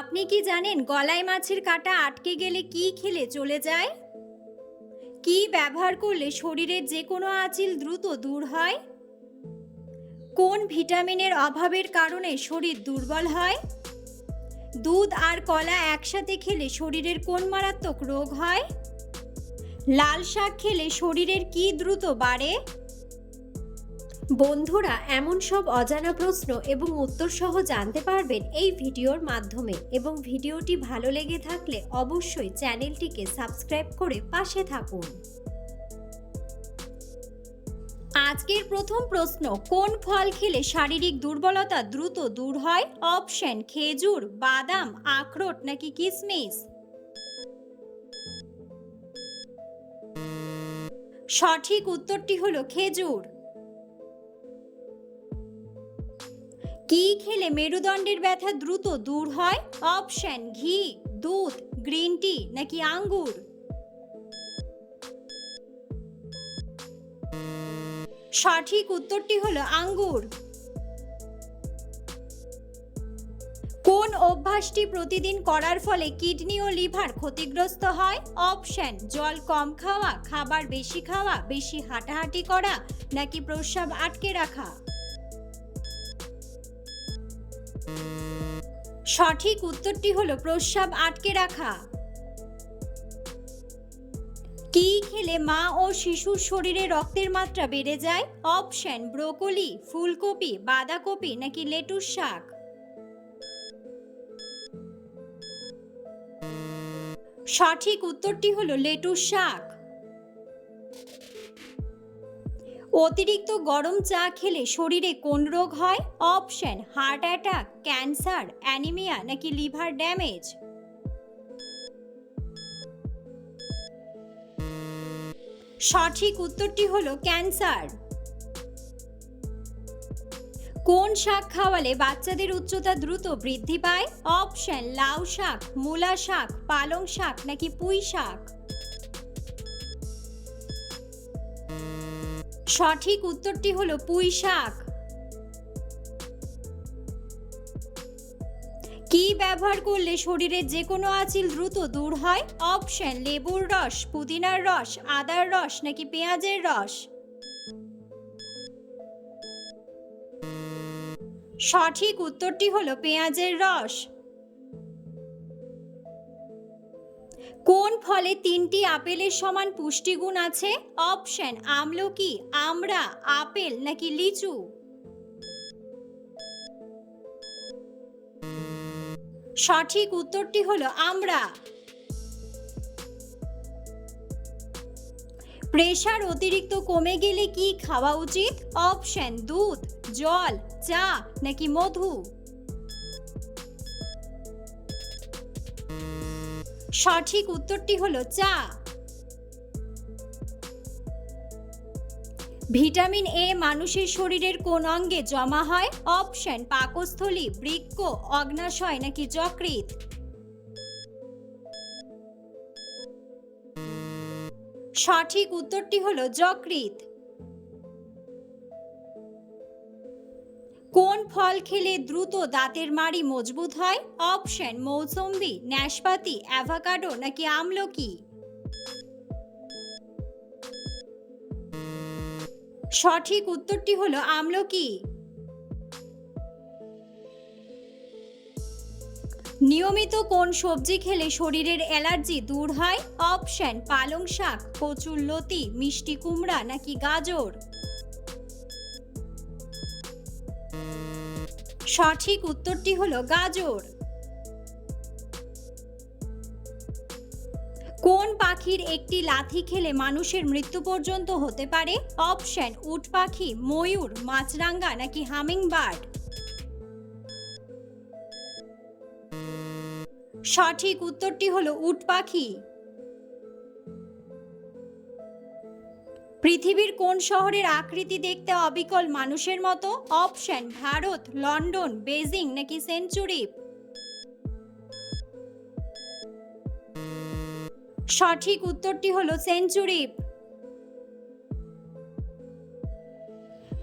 আপনি কি জানেন গলায় মাছের কাঁটা আটকে গেলে কি খেলে চলে যায়? কি ব্যবহার করলে শরীরের যে কোনো আঁচিল দ্রুত দূর হয়? কোন ভিটামিনের অভাবের কারণে শরীর দুর্বল হয়? দুধ আর কলা একসাথে খেলে শরীরের কোন মারাত্মক রোগ হয়? লাল শাক খেলে শরীরের কি দ্রুত বাড়ে? বন্ধুরা, এমন সব অজানা প্রশ্ন এবং উত্তর সহ জানতে পারবেন এই ভিডিওর মাধ্যমে, এবং ভিডিওটি ভালো লেগে থাকলে অবশ্যই চ্যানেলটিকে সাবস্ক্রাইব করে পাশে থাকুন। আজকের প্রথম প্রশ্ন, কোন ফল খেলে শারীরিক দুর্বলতা দ্রুত দূর হয়? অপশন: খেজুর, বাদাম, আখরোট নাকি কিশমিশ। সঠিক উত্তরটি হলো খেজুর। কি খেলে মেরুদণ্ডের ব্যথা দ্রুত দূর হয়? অপশন: ঘি, দুধ, গ্রিন টি নাকি আঙ্গুর। সঠিক উত্তরটি হলো আঙ্গুর। কোন অভ্যাসটি প্রতিদিন করার ফলে কিডনি ও লিভার ক্ষতিগ্রস্ত হয়? অপশন: জল কম খাওয়া, খাবার বেশি খাওয়া, বেশি হাঁটাহাঁটি করা নাকি প্রস্রাব আটকে রাখা। সঠিক উত্তরটি হলো প্রস্রাব আটকে রাখা। কি খেলে মা ও শিশুর শরীরে রক্তের মাত্রা বেড়ে যায়? অপশন: ব্রোকলি, ফুলকপি, বাঁধাকপি নাকি লেটুস শাক। সঠিক উত্তরটি হলো লেটুস শাক। অতিরিক্ত গরম চা খেলে শরীরে কোন রোগ হয়? Option: heart attack, cancer, anaemia নাকি লিভার ড্যামেজ। সঠিক উত্তরটি হলো ক্যান্সার। কোন শাক খাওয়ালে বাচ্চাদের উচ্চতা দ্রুত বৃদ্ধি পায়? অপশন: লাউ শাক, মূলা শাক, পালং শাক নাকি পুঁই শাক। সঠিক উত্তরটি হলো পুঁই শাক। কি ব্যবহার করলে শরীরের যে কোনো আঁচিল দ্রুত দূর হয়? অপশন: লেবুর রস, পুদিনার রস, আদার রস নাকি পেঁয়াজের রস। সঠিক উত্তরটি হলো পেঁয়াজের রস। কোন ফলে 3টি আপেলের সমান পুষ্টিগুণ আছে? অপশন: আমলকি, আমড়া, আপেল নাকি লিচু। সঠিক উত্তরটি হলো আমড়া। প্রেশার অতিরিক্ত কমে গেলে কি খাওয়া উচিত? অপশন: দুধ, জল, চা নাকি মধু। সঠিক উত্তরটি হলো চা। ভিটামিন এ মানুষের শরীরের কোন অঙ্গে জমা হয়? অপশন: পাকস্থলী, বৃক্ক, অগ্নাশয় নাকি যকৃৎ। সঠিক উত্তরটি হলো যকৃৎ। কোন ফল খেলে দ্রুত দাঁতের মাড়ি মজবুত হয়? অপশন: মৌসম্বি, নাশপাতি, অ্যাভোকাডো নাকি আমলকি। সঠিক উত্তরটি হলো আমলকি। নিয়মিত কোন সবজি খেলে শরীরের অ্যালার্জি দূর হয়? অপশন: পালং শাক, কচুরলতি, মিষ্টি কুমড়া নাকি গাজর। সঠিক উত্তরটি হলো গাজর। কোন পাখির একটি লাথি খেলে মানুষের মৃত্যু পর্যন্ত হতে পারে? অপশন: উট পাখি, ময়ূর, মাছরাঙা নাকি হামিংবার্ড। সঠিক উত্তরটি হলো উট পাখি। পৃথিবীর কোন শহরের আকৃতি দেখতে অবিকল মানুষের মতো? অপশন: ভারত, লন্ডন, বেজিং নাকি সেঞ্চুরিপ। সঠিক উত্তরটি হলো সেঞ্চুরিপ।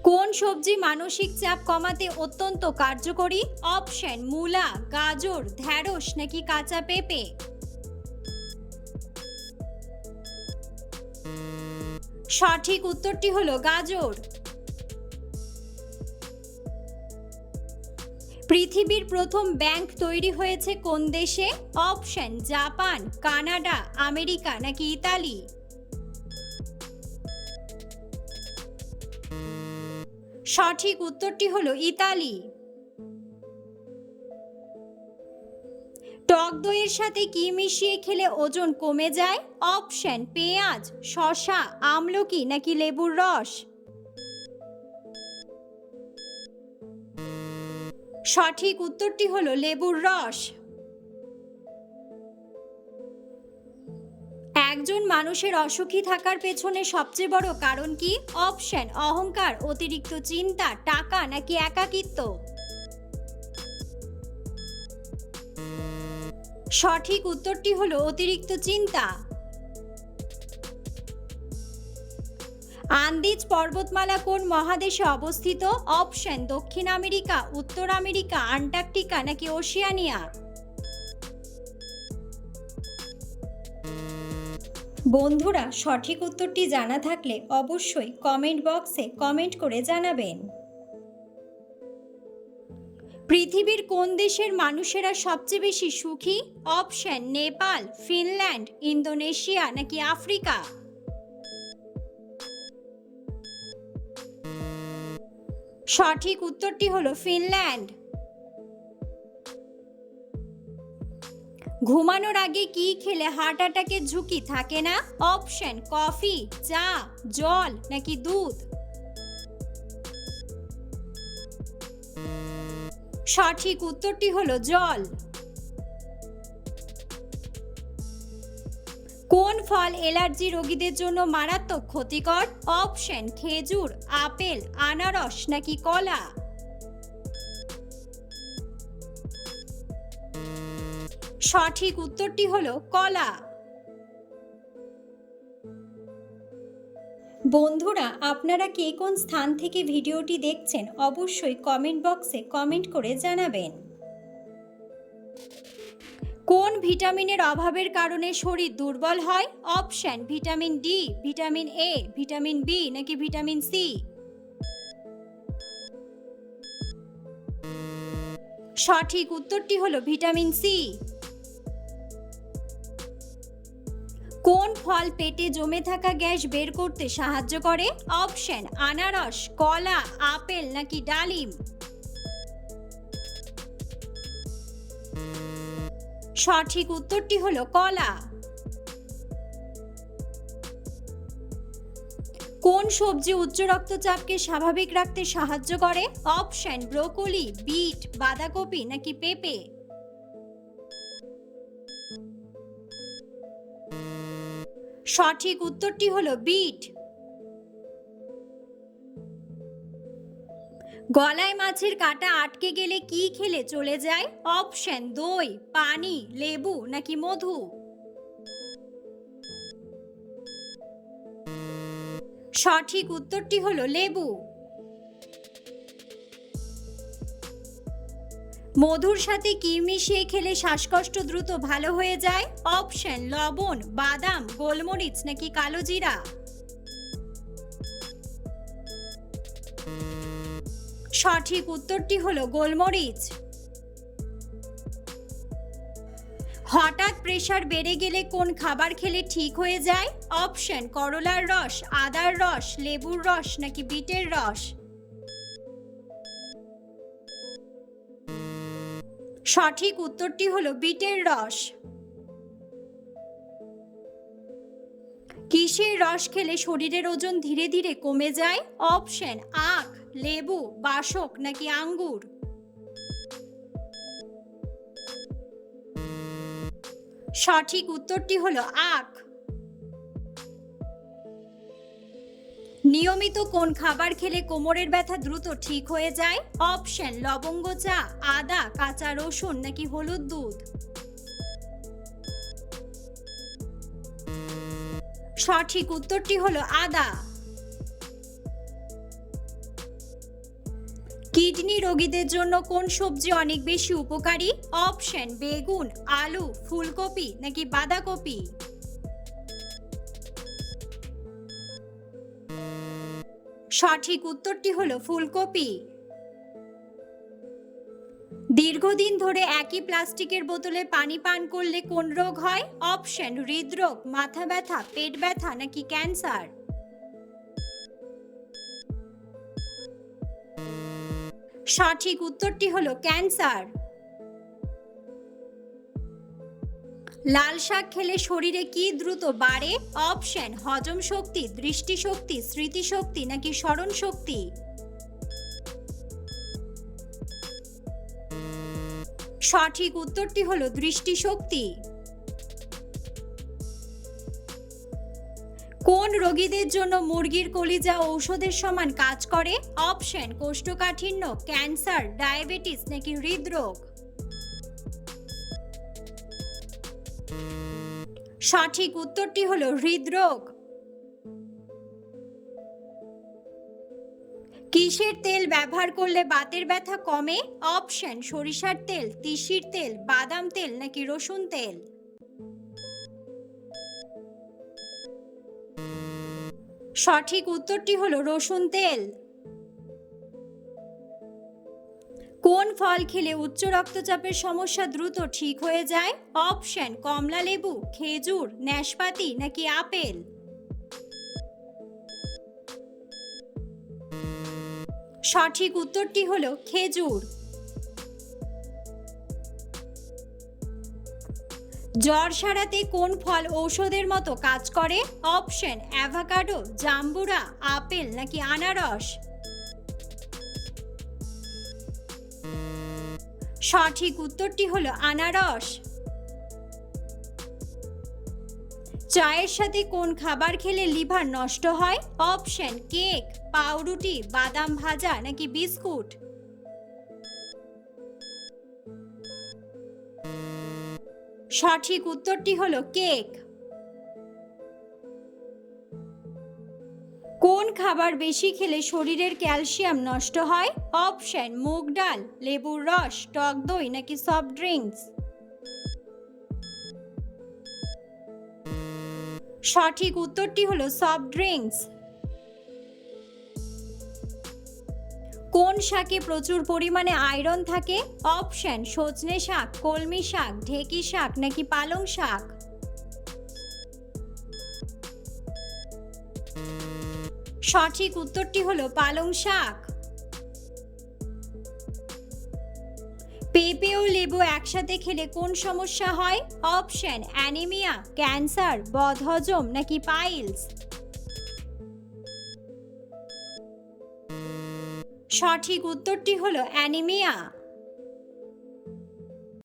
কোন সবজি মানসিক চাপ কমাতে অত্যন্ত কার্যকরী? অপশন মূলা, গাজর, ঢ্যাঁড়স নাকি কাঁচা পেঁপে। সঠিক উত্তরটি হলো গাজর। পৃথিবীর প্রথম ব্যাংক তৈরি হয়েছে কোন দেশে? অপশন জাপান, কানাডা, আমেরিকা নাকি ইতালি। সঠিক উত্তরটি হলো ইতালি। টক দইয়ের সাথে কি মিশিয়ে খেলে ওজন কমে যায়? অপশন পেঁয়াজ, শসা, আমলকি নাকি লেবুর রস। সঠিক উত্তরটি হলো লেবুর রস। একজন মানুষের অসুখী থাকার পেছনে সবচেয়ে বড় কারণ কি? অপশন অহংকার, অতিরিক্ত চিন্তা, টাকা নাকি একাকিত্ব। সঠিক উত্তরটি হলো অতিরিক্ত চিন্তা। আন্দিজ পর্বতমালা কোন মহাদেশে অবস্থিত? অপশন দক্ষিণ আমেরিকা, উত্তর আমেরিকা, আন্টার্কটিকা নাকি ওশিয়ানিয়া। বন্ধুরা, সঠিক উত্তরটি জানা থাকলে অবশ্যই কমেন্ট বক্সে কমেন্ট করে জানাবেন। পৃথিবীর কোন দেশের মানুষেরা সবচেয়ে বেশি সুখী? অপশন নেপাল, ফিনল্যান্ড, ইন্দোনেশিয়া নাকি আফ্রিকা। সঠিক উত্তরটি হলো ফিনল্যান্ড। ঘুমানোর আগে কি খেলে হার্ট অ্যাটাকের ঝুঁকি থাকে না? অপশন কফি, চা, জল নাকি দুধ। সঠিক উত্তরটি হলো জল। কোন ফল অ্যালার্জি রোগীদের জন্য মারাত্মক ক্ষতিকর? অপশন খেজুর, আপেল, আনারস নাকি কলা। সঠিক উত্তরটি হলো কলা। বন্ধুরা, আপনারা কে কোন স্থান থেকে ভিডিওটি দেখছেন অবশ্যই কমেন্ট বক্সে কমেন্ট করে জানাবেন। কোন ভিটামিনের অভাবের কারণে শরীর দুর্বল হয়? Option vitamin D, vitamin A, vitamin B নাকি ভিটামিন সি। সঠিক উত্তরটি হলো ভিটামিন সি। কোন ফল পেটে জমে থাকা গ্যাস বের করতে সাহায্য করে? অপশন আনারস, কলা, আপেল নাকি ডালিম। সঠিক উত্তরটি হলো কলা। কোন সবজি উচ্চ রক্তচাপকে স্বাভাবিক রাখতে সাহায্য করে? অপশন ব্রোকলি, বিট, বাঁধাকপি নাকি পেঁপে। সঠিক উত্তরটি হলো বিট। গলায় মাছের কাঁটা আটকে গেলে কি খেলে চলে যায়? অপশন দই, পানি, লেবু নাকি মধু। সঠিক উত্তরটি হলো লেবু। মধুর সাথে কি মিশিয়ে খেলে শ্বাসকষ্ট দ্রুত ভালো হয়ে যায়? অপশন লবণ, বাদাম, গোলমরিচ নাকি কালো জিরা। সঠিক উত্তরটি হলো গোলমরিচ। হঠাৎ প্রেসার বেড়ে গেলে কোন খাবার খেলে ঠিক হয়ে যায়? অপশন করলার রস, আদার রস, লেবুর রস নাকি বিটের রস। সঠিক উত্তরটি হলো বিটের রস। কিসের রস খেলে শরীরের ওজন ধীরে ধীরে কমে যায়? অপশন আখ, লেবু, বাসক নাকি আঙ্গুর। সঠিক উত্তরটি হলো আখ। নিয়মিত কোন খাবার খেলে কোমরের ব্যথা দ্রুত ঠিক হয়ে যায়? অপশন লবঙ্গ চা, আদা, কাঁচা রসুন নাকি হলুদ দুধ। সঠিক উত্তরটি হলো আদা। কিডনি রোগীদের জন্য কোন সবজি অনেক বেশি উপকারী? অপশন বেগুন, আলু, ফুলকপি নাকি বাঁধাকপি। সঠিক উত্তরটি হলো ফুলকপি। দীর্ঘদিন ধরে একই প্লাস্টিকের বোতলে পানি পান করলে কোন রোগ হয়? অপশন হৃদরোগ, মাথা ব্যথা, পেট ব্যথা নাকি ক্যান্সার। সঠিক উত্তরটি হলো ক্যান্সার। লাল শাক খেলে শরীরে কি দ্রুত বাড়ে? অপশন হজম শক্তি, দৃষ্টিশক্তি, স্মৃতিশক্তি নাকি স্মরণ শক্তি। সঠিক উত্তরটি হলো দৃষ্টিশক্তি। কোন রোগীদের জন্য মুরগির কলিজা ঔষধের সমান কাজ করে? অপশন কোষ্ঠকাঠিন্য, ক্যান্সার, ডায়াবেটিস নাকি হৃদরোগ। সঠিক উত্তরটি হলো হৃদরোগ। কিসের তেল ব্যবহার করলে বাতের ব্যথা কমে? অপশন সরিষার তেল, তিসির তেল, বাদাম তেল নাকি রসুন তেল। সঠিক উত্তরটি হলো রসুন তেল। কোন ফল খেলে উচ্চ রক্তচাপের সমস্যা দ্রুত ঠিক হয়ে যায়? অপশন কমলা লেবু, খেজুর, নাশপাতি নাকি আপেল। সঠিক উত্তরটি হলো খেজুর। জ্বর সারাতে কোন ফল ঔষধের মতো কাজ করে? অপশন অ্যাভোকাডো, জাম্বুরা, আপেল নাকি আনারস। সঠিক উত্তরটি হলো আনারস। চায়ের সাথে কোন খাবার খেলে লিভার নষ্ট হয়? অপশন কেক, পাউরুটি, বাদাম ভাজা নাকি বিস্কুট। সঠিক উত্তরটি হলো কেক। কোন খাবার বেশি খেলে শরীরের ক্যালসিয়াম নষ্ট হয়? অপশন মুগ ডাল, লেবুর রস, টক দই নাকি সফট ড্রিঙ্কস। সঠিক উত্তরটি হলো সফট ড্রিঙ্কস। কোন শাকে প্রচুর পরিমাণে আয়রন থাকে? অপশন সজনে শাক, কলমি শাক, ঢেঁকি শাক নাকি পালং শাক। সঠিক উত্তরটি হলো পালং শাক। পেঁপে ও লেবু একসাথে খেলে কোন সমস্যা হয়? অপশন অ্যানিমিয়া, ক্যান্সার, বদহজম নাকি পাইলস। সঠিক উত্তরটি হলো অ্যানিমিয়া।